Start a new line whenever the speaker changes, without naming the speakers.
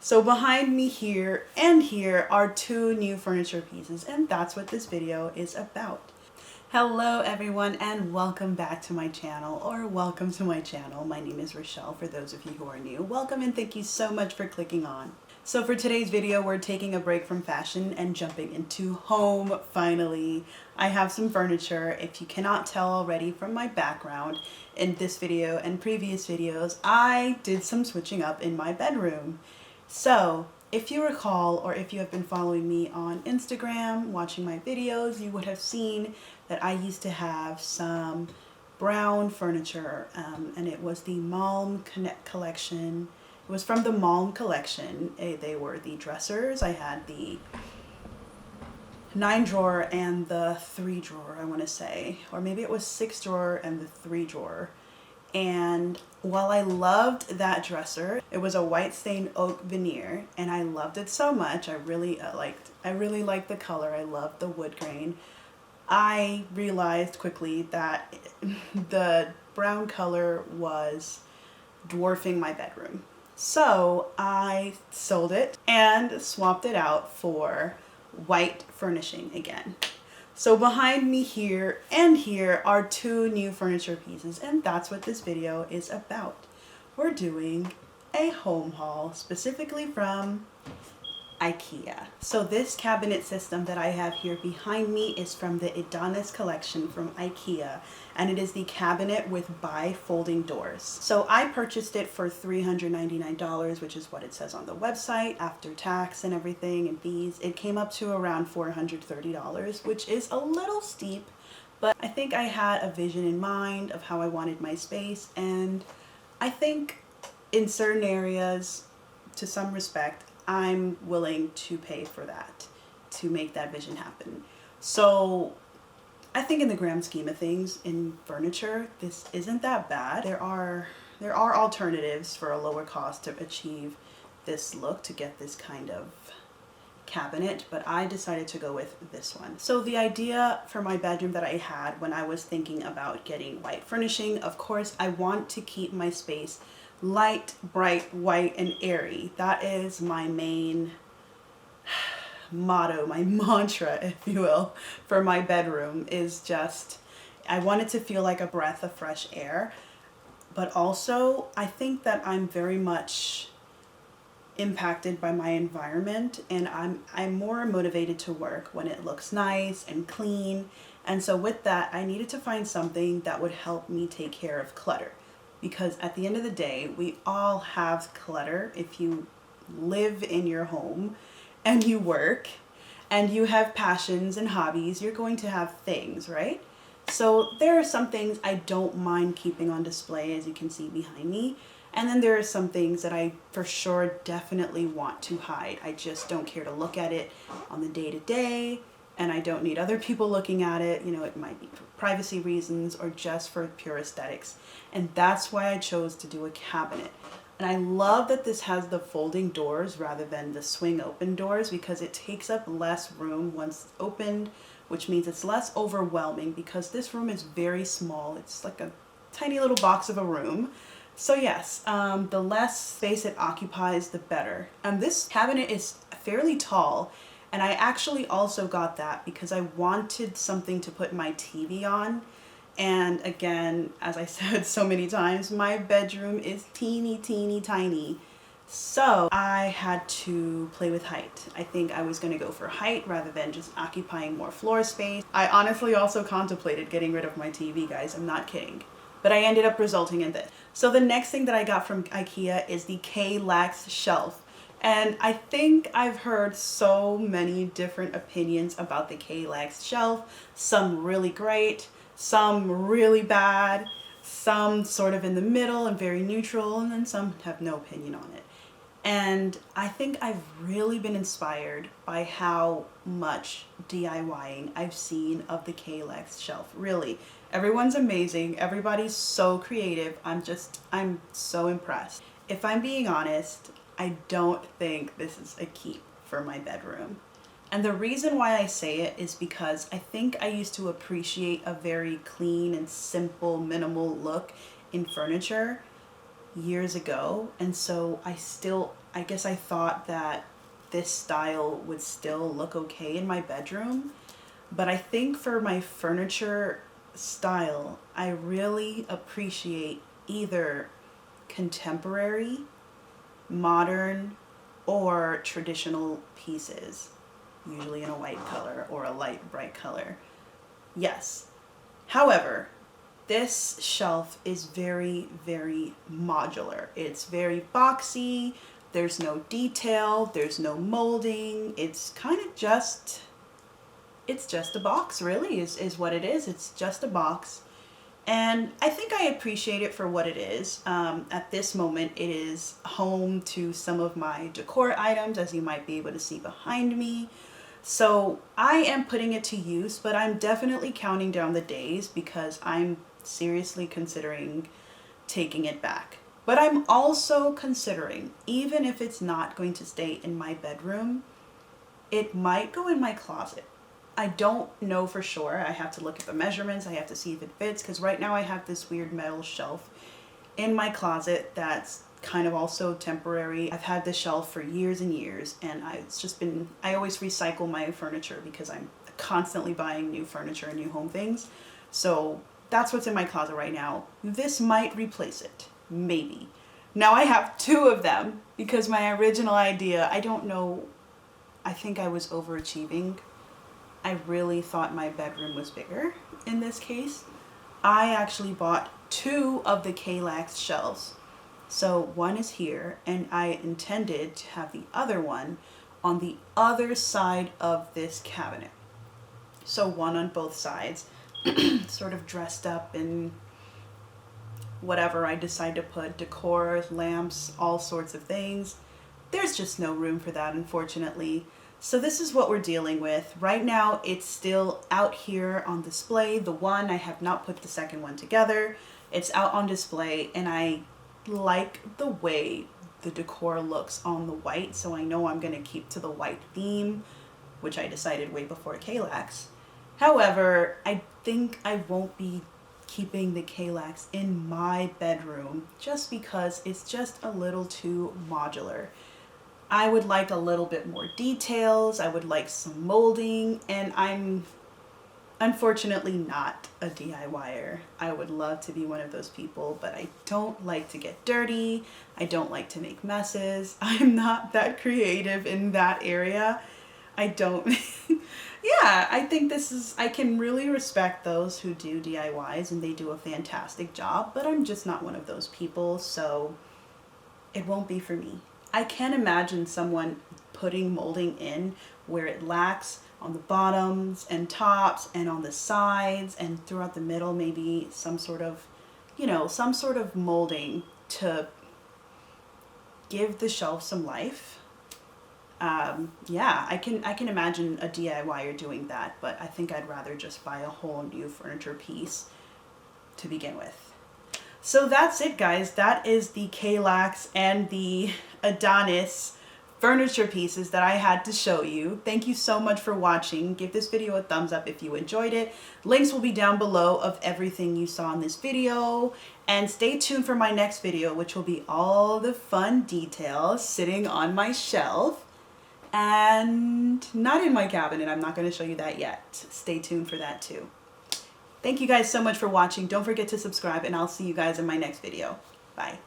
So behind me here and here are two new furniture pieces, and that's what this video is about. Hello everyone and welcome back to my channel, or welcome to my channel. My name is Rochelle for those of you who are new. Welcome and thank you so much for clicking on. So for today's video, we're taking a break from fashion and jumping into home finally. I have some furniture. If you cannot tell already from my background in this video and previous videos, I did some switching up in my bedroom. So if you recall, or if you have been following me on Instagram, watching my videos, you would have seen that I used to have some brown furniture, and it was the Malm collection. It was from the Malm collection. They were the dressers. I had the 9 drawer and the 3 drawer, I want to say, or maybe it was 6 drawer and the 3 drawer. And while I loved that dresser, it was a white stained oak veneer, and I loved it so much. I really liked the color. I loved the wood grain. I realized quickly that the brown color was dwarfing my bedroom. So I sold it and swapped it out for white furnishing again. So behind me here and here are two new furniture pieces, and that's what this video is about. We're doing a home haul specifically from IKEA. So this cabinet system that I have here behind me is from the Adonis collection from IKEA, and it is the cabinet with bi-folding doors. So I purchased it for $399, which is what it says on the website after tax and everything and fees. It came up to around $430, which is a little steep, but I think I had a vision in mind of how I wanted my space, and I think in certain areas, to some respect, I'm willing to pay for that to make that vision happen. So I think in the grand scheme of things in furniture, this isn't that bad. There are alternatives for a lower cost to achieve this look, to get this kind of cabinet, but I decided to go with this one. So the idea for my bedroom that I had when I was thinking about getting white furnishing, of course, I want to keep my space light, bright, white, and airy. That is my main motto, my mantra, if you will, for my bedroom. Is just, I want it to feel like a breath of fresh air, but also I think that I'm very much impacted by my environment, and I'm more motivated to work when it looks nice and clean. And so with that, I needed to find something that would help me take care of clutter. Because at the end of the day, we all have clutter. If you live in your home and you work and you have passions and hobbies, you're going to have things, right? So there are some things I don't mind keeping on display, as you can see behind me. And then there are some things that I for sure definitely want to hide. I just don't care to look at it on the day-to-day. And I don't need other people looking at it. You know, it might be for privacy reasons or just for pure aesthetics. And that's why I chose to do a cabinet. And I love that this has the folding doors rather than the swing open doors, because it takes up less room once opened, which means it's less overwhelming, because this room is very small. It's like a tiny little box of a room. So yes, the less space it occupies, the better. And this cabinet is fairly tall. And I actually also got that because I wanted something to put my TV on. And again, as I said so many times, my bedroom is teeny, teeny, tiny. So I had to play with height. I think I was going to go for height rather than just occupying more floor space. I honestly also contemplated getting rid of my TV, guys. I'm not kidding. But I ended up resulting in this. So the next thing that I got from IKEA is the Kallax shelf. And I think I've heard so many different opinions about the Kallax shelf. Some really great, some really bad, some sort of in the middle and very neutral, and then some have no opinion on it. And I think I've really been inspired by how much DIYing I've seen of the Kallax shelf. Really, everyone's amazing. Everybody's so creative. I'm so impressed. If I'm being honest, I don't think this is a keep for my bedroom. And the reason why I say it is because I think I used to appreciate a very clean and simple, minimal look in furniture. years ago, and so I guess I thought that this style would still look okay in my bedroom. But I think for my furniture style, I really appreciate either contemporary, modern, or traditional pieces, usually in a white color or a light bright color. Yes. However, this shelf is very, very modular. It's very boxy. There's no detail. There's no molding. It's kind of it's just a box, really, is what it is. It's just a box. And I think I appreciate it for what it is. At this moment, it is home to some of my decor items, as you might be able to see behind me. So I am putting it to use, but I'm definitely counting down the days because I'm seriously considering taking it back. But I'm also considering, even if it's not going to stay in my bedroom, it might go in my closet. I don't know for sure. I have to look at the measurements. I have to see if it fits, because right now I have this weird metal shelf in my closet that's kind of also temporary. I've had this shelf for years and years, and I always recycle my furniture because I'm constantly buying new furniture and new home things. So that's what's in my closet right now. This might replace it, maybe. Now I have two of them because my original idea, I don't know, I think I was overachieving. I really thought my bedroom was bigger in this case. I actually bought two of the Kallax shelves. So one is here, and I intended to have the other one on the other side of this cabinet. So one on both sides, sort of dressed up in whatever I decide to put, decor, lamps, all sorts of things. There's just no room for that, unfortunately. So this is what we're dealing with. Right now, it's still out here on display. The one, I have not put the second one together. It's out on display, and I like the way the decor looks on the white, so I know I'm gonna keep to the white theme, which I decided way before Kallax. However, I think I won't be keeping the Kallax in my bedroom just because it's just a little too modular. I would like a little bit more details. I would like some molding, and I'm unfortunately not a DIYer. I would love to be one of those people, but I don't like to get dirty. I don't like to make messes. I'm not that creative in that area. I don't, yeah, I think I can really respect those who do DIYs and they do a fantastic job, but I'm just not one of those people, so it won't be for me. I can imagine someone putting molding in where it lacks on the bottoms and tops and on the sides and throughout the middle, maybe some sort of, some sort of molding to give the shelf some life. Yeah, I can imagine a DIYer doing that, but I think I'd rather just buy a whole new furniture piece to begin with. So that's it, guys. That is the Kallax and the Adonis furniture pieces that I had to show you. Thank you so much for watching. Give this video a thumbs up if you enjoyed it. Links will be down below of everything you saw in this video. And stay tuned for my next video, which will be all the fun details sitting on my shelf and not in my cabinet. I'm not going to show you that yet. Stay tuned for that too. Thank you guys so much for watching. Don't forget to subscribe, and I'll see you guys in my next video. Bye.